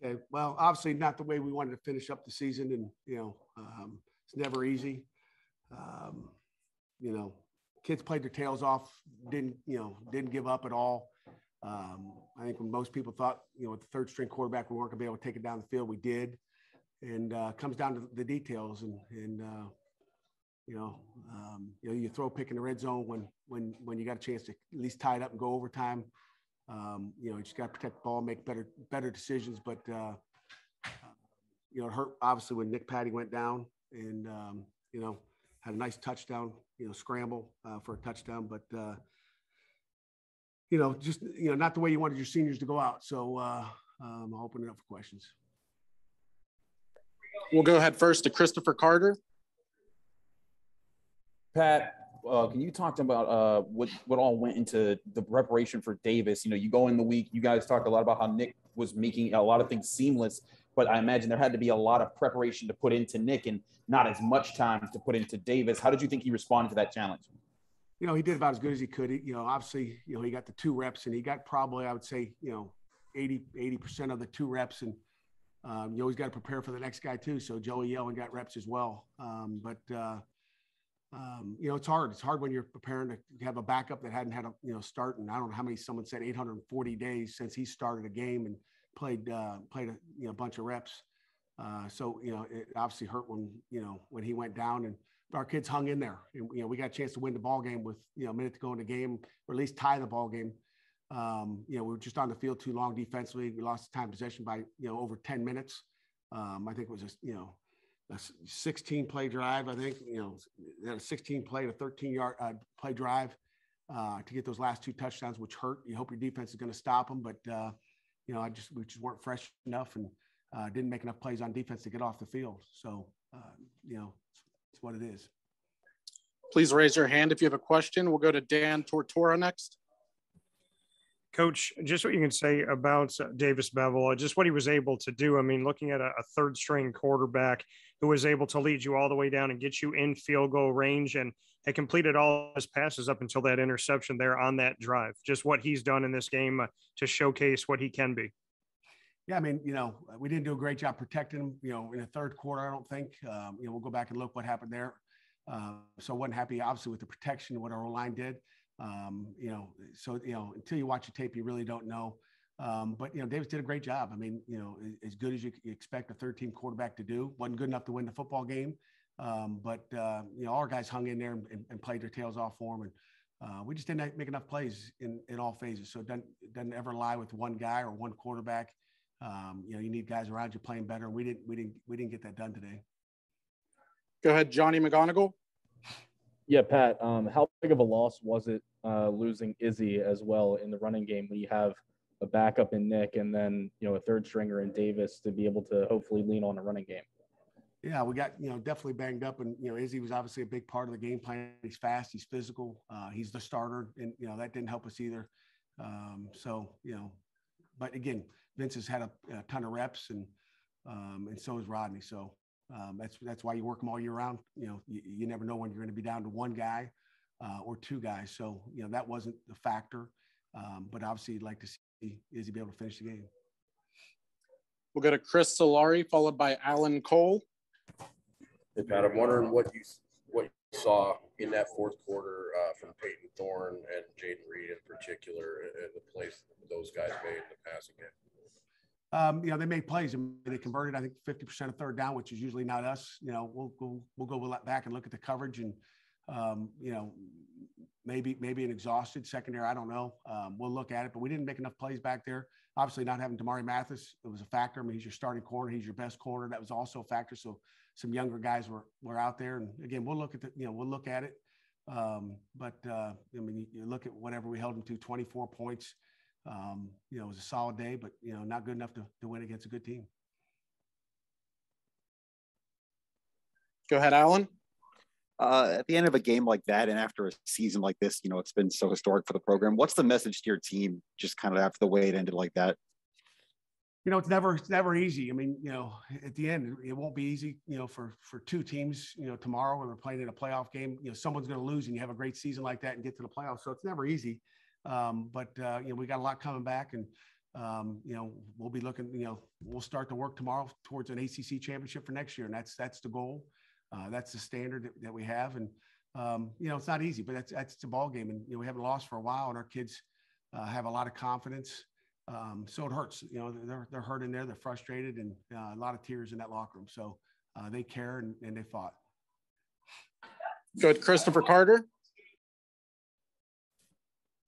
Okay. Well, obviously not the way we wanted to finish up the season, and it's never easy. Kids played their tails off, didn't give up at all. I think when most people thought, with the third string quarterback, we weren't gonna be able to take it down the field, we did. And it comes down to the details, and you throw a pick in the red zone when you got a chance to at least tie it up and go overtime. You just got to protect the ball, make better decisions. But it hurt obviously when Nick Patty went down, and had a nice touchdown, scramble for a touchdown. But just not the way you wanted your seniors to go out. So I'll open it up for questions. We'll go ahead first to Christopher Carter. Pat, can you talk about what all went into the preparation for Davis? You go in the week, you guys talked a lot about how Nick was making a lot of things seamless, but I imagine there had to be a lot of preparation to put into Nick and not as much time to put into Davis. How did you think he responded to that challenge? He did about as good as he could. Obviously, he got the 2 reps, and he got probably, I would say, 80% of the 2 reps. And you always got to prepare for the next guy too. So Joey Yellen got reps as well. It's hard. It's hard when you're preparing to have a backup that hadn't had a start. And I don't know how many, someone said 840 days since he started a game and played a bunch of reps. So it obviously hurt when he went down, and our kids hung in there. And we got a chance to win the ball game with a minute to go in the game, or at least tie the ball game. We were just on the field too long defensively. We lost time possession by over 10 minutes. I think it was just a 16-play drive. I think they had a 16-play to 13-yard play drive to get those last 2 touchdowns, which hurt. You hope your defense is going to stop them, but we just weren't fresh enough and didn't make enough plays on defense to get off the field. So it's what it is. Please raise your hand if you have a question. We'll go to Dan Tortora next. Coach, just what you can say about Davis Bevel, just what he was able to do. I mean, looking at a third string quarterback who was able to lead you all the way down and get you in field goal range, and had completed all his passes up until that interception there on that drive. Just what he's done in this game to showcase what he can be. Yeah, I mean, we didn't do a great job protecting him, in the third quarter, I don't think. We'll go back and look what happened there. So I wasn't happy, obviously, with the protection, what our O-line did. Until you watch the tape, you really don't know. But Davis did a great job. I mean, as good as you expect a third-team quarterback to do. Wasn't good enough to win the football game, but all our guys hung in there and played their tails off for him, and we just didn't make enough plays in all phases. So it doesn't ever lie with one guy or one quarterback. You need guys around you playing better. We didn't get that done today. Go ahead, Johnny McGonigal. Yeah, Pat, how big of a loss was it losing Izzy as well in the running game when you have a backup in Nick and then, a third stringer in Davis to be able to hopefully lean on a running game? Yeah, we got, definitely banged up, and, Izzy was obviously a big part of the game plan. He's fast, he's physical, he's the starter, and, that didn't help us either. But again, Vince has had a ton of reps, and so has Rodney. So that's why you work them all year round. You never know when you're going to be down to one guy or 2 guys. So, that wasn't the factor. But obviously you'd like to see Izzy be able to finish the game. We'll go to Chris Solari, followed by Alan Cole. Hey, Pat, I'm wondering what you saw in that fourth quarter from Peyton Thorne and Jaden Reed in particular, and the plays those guys made in the passing game. They made plays and they converted, I think, 50% of third down, which is usually not us. We'll go back and look at the coverage, and maybe an exhausted secondary. I don't know. We'll look at it, but we didn't make enough plays back there. Obviously, not having Damari Mathis, it was a factor. I mean, he's your starting corner. He's your best corner. That was also a factor. So some younger guys were out there, and again, we'll look at it. You look at whatever we held them to, 24 points. It was a solid day, but not good enough to win against a good team. Go ahead, Alan. At the end of a game like that, and after a season like this, it's been so historic for the program. What's the message to your team, just kind of after the way it ended like that? It's never easy. I mean, at the end, it won't be easy, for 2 teams, tomorrow when we're playing in a playoff game, someone's going to lose and you have a great season like that and get to the playoffs. So it's never easy. But we got a lot coming back, and we'll be looking, we'll start to work tomorrow towards an ACC championship for next year. And that's the goal. That's the standard that we have. And, it's not easy, but that's the ball game. And, we haven't lost for a while, and our kids have a lot of confidence. So it hurts, they're hurting there. They're frustrated, and a lot of tears in that locker room. So they care and they fought. Good. Christopher Carter.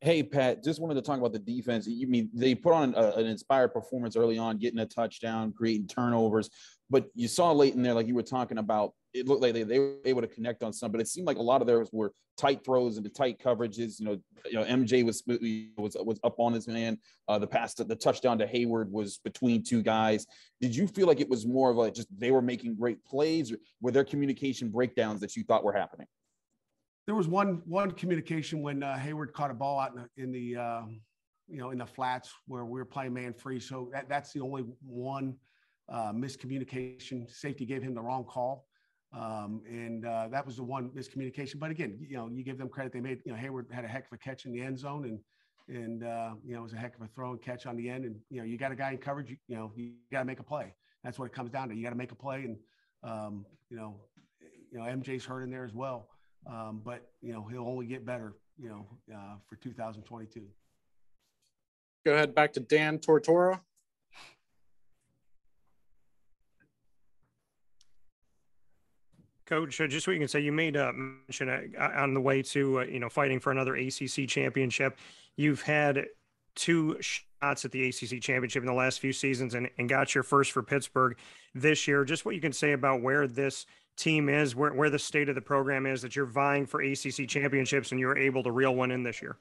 Hey, Pat, just wanted to talk about the defense. You mean they put on an inspired performance early on, getting a touchdown, creating turnovers, but you saw late in there, like you were talking about, it looked like they were able to connect on some, but it seemed like a lot of theirs were tight throws into tight coverages. MJ was up on his man. The touchdown to Hayward was between two guys. Did you feel like it was more of like just they were making great plays, or were there communication breakdowns that you thought were happening? There was one communication when Hayward caught a ball out in the flats where we were playing man free. So that's the only one miscommunication. Safety gave him the wrong call. And that was the one miscommunication. But again, you give them credit. They made, Hayward had a heck of a catch in the end zone, and it was a heck of a throw and catch on the end. And, you got a guy in coverage, you got to make a play. That's what it comes down to. You got to make a play. And, MJ's hurt in there as well. But, he'll only get better, for 2022. Go ahead, back to Dan Tortora. Coach, just what you can say, you made mention on the way to, fighting for another ACC championship. You've had 2 shots at the ACC championship in the last few seasons and got your first for Pittsburgh this year. Just what you can say about where this team is, where the state of the program is, that you're vying for ACC championships and you were able to reel one in this year.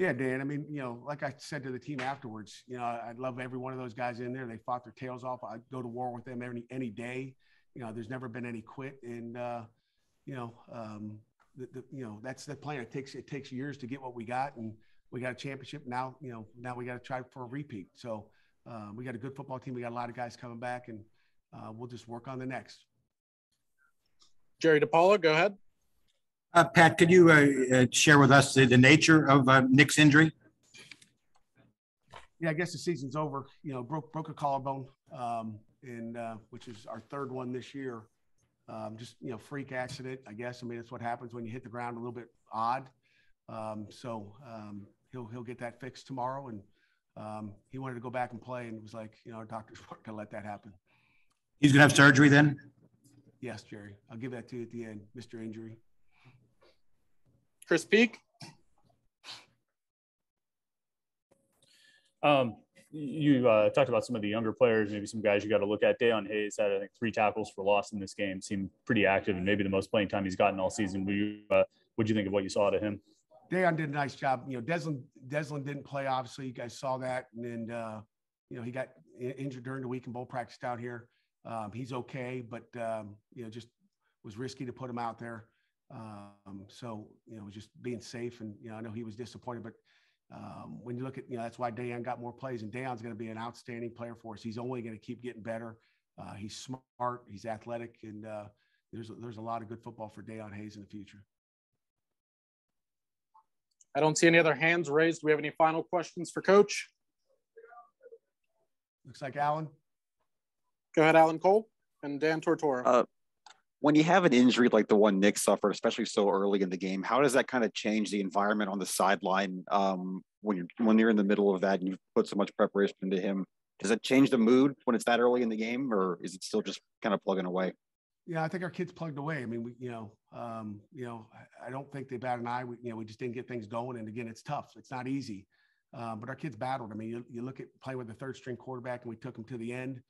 Yeah, Dan. I mean, like I said to the team afterwards, I'd love every one of those guys in there. They fought their tails off. I'd go to war with them any day. There's never been any quit. And, that's the plan. It takes years to get what we got, and we got a championship. Now we got to try for a repeat. So we got a good football team. We got a lot of guys coming back, and we'll just work on the next. Jerry DePaula, go ahead. Pat, could you share with us the nature of Nick's injury? Yeah, I guess the season's over. Broke a collarbone, and which is our 3rd one this year. Just freak accident, I guess. I mean, it's what happens when you hit the ground a little bit odd. So he'll get that fixed tomorrow, and he wanted to go back and play, and it was like, our doctors weren't going to let that happen. He's going to have surgery then? Yes, Jerry. I'll give that to you at the end, Mr. Injury. Chris Peak. You talked about some of the younger players, maybe some guys you got to look at. Deion Hayes had, I think, 3 tackles for loss in this game. Seemed pretty active, and maybe the most playing time he's gotten all season. What'd you think of what you saw to him? Deion did a nice job. Deslin didn't play, obviously. You guys saw that. And then, he got injured during the week in bowl practice down here. He's okay, but, just was risky to put him out there. So, just being safe. And, I know he was disappointed, but when you look at, that's why Deion got more plays, and Deion's going to be an outstanding player for us. He's only going to keep getting better. He's smart, he's athletic, and there's a lot of good football for Deion Hayes in the future. I don't see any other hands raised. Do we have any final questions for Coach? Looks like Alan. Go ahead, Alan Cole and Dan Tortora. When you have an injury like the one Nick suffered, especially so early in the game, how does that kind of change the environment on the sideline when you're in the middle of that and you've put so much preparation into him? Does it change the mood when it's that early in the game, or is it still just kind of plugging away? Yeah, I think our kids plugged away. I mean, I don't think they bat an eye. We just didn't get things going. And again, it's tough. It's not easy. But our kids battled. I mean, you look at playing with the 3rd string quarterback, and we took him to the end.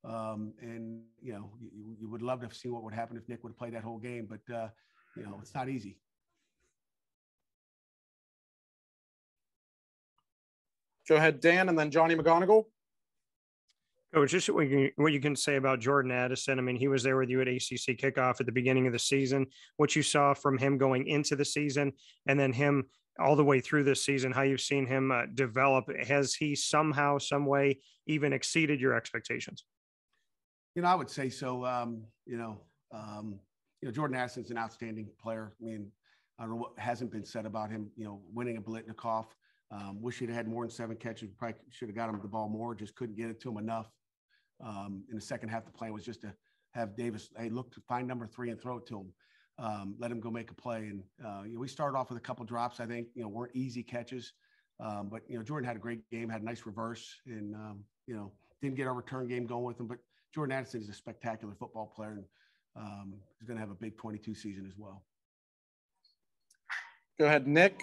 And you would love to see what would happen if Nick would have played that whole game, but it's not easy. Go ahead, Dan, and then Johnny McGonigal. Coach, just what you can say about Jordan Addison. I mean, he was there with you at ACC kickoff at the beginning of the season. What you saw from him going into the season, and then him all the way through this season, how you've seen him develop. Has he somehow, some way, even exceeded your expectations? I would say so. Jordan Addison is an outstanding player. I mean, I don't know what hasn't been said about him, winning a Blitnikoff. Wish he'd had more than 7 catches. Probably should have got him the ball more. Just couldn't get it to him enough. In the second half, the plan was just to have Davis, hey, look to find number 3 and throw it to him. Let him go make a play. And we started off with a couple drops. I think weren't easy catches, but Jordan had a great game, had a nice reverse, and didn't get our return game going with him. But Jordan Addison is a spectacular football player, and he's going to have a big 22 season as well. Go ahead, Nick.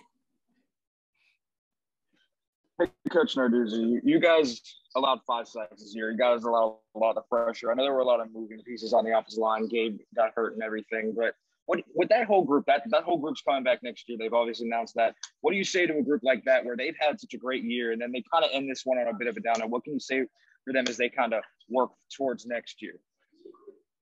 Hey, Coach Narduzzi, you guys allowed 5 sacks this year. You guys allowed a lot of pressure. I know there were a lot of moving pieces on the offensive line. Gabe got hurt and everything, but with that whole group, that whole group's coming back next year. They've obviously announced that. What do you say to a group like that where they've had such a great year and then they kind of end this one on a bit of a downer? What can you say for them as they kind of work towards next year?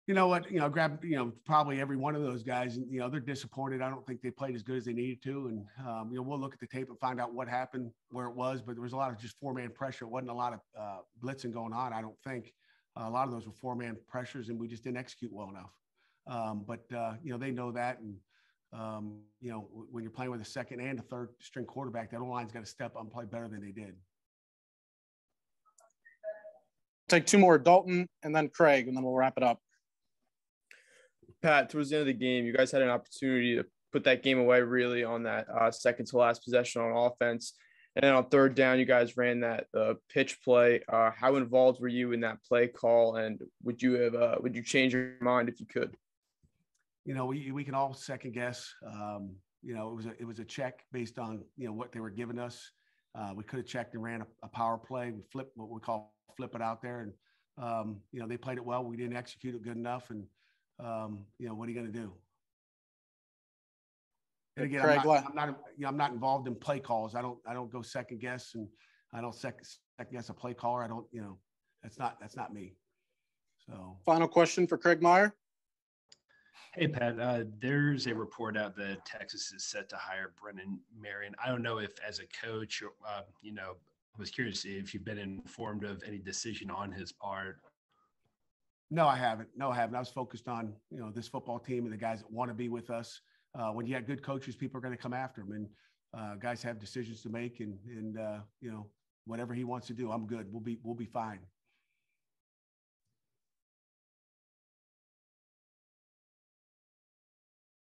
You know what? Grab probably every one of those guys, and they're disappointed. I don't think they played as good as they needed to, and we'll look at the tape and find out what happened, where it was. But there was a lot of just 4-man pressure. It wasn't a lot of blitzing going on. I don't think a lot of those were 4-man pressures, and we just didn't execute well enough. But they know that, and when you're playing with a second and a third string quarterback, that O-line's got to step up and play better than they did. Take 2 more, Dalton, and then Craig, and then we'll wrap it up. Pat, towards the end of the game, you guys had an opportunity to put that game away really on that second to last possession on offense. And then on 3rd down, you guys ran that pitch play. How involved were you in that play call? And would you change your mind if you could? We can all second guess. It was a check based on, what they were giving us. We could have checked and ran a power play. We flipped what we call flip it out there. And, they played it well. We didn't execute it good enough. And, what are you going to do? And again, Craig, I'm not involved in play calls. I don't go second guess, and I don't second guess a play caller. I don't, that's not me. So final question for Craig Meyer. Hey, Pat, there's a report out that Texas is set to hire Brennan Marion. I don't know if as a coach, I was curious if you've been informed of any decision on his part. No, I haven't. I was focused on, this football team and the guys that want to be with us. When you have good coaches, people are going to come after them, and guys have decisions to make, and whatever he wants to do, I'm good. We'll be fine.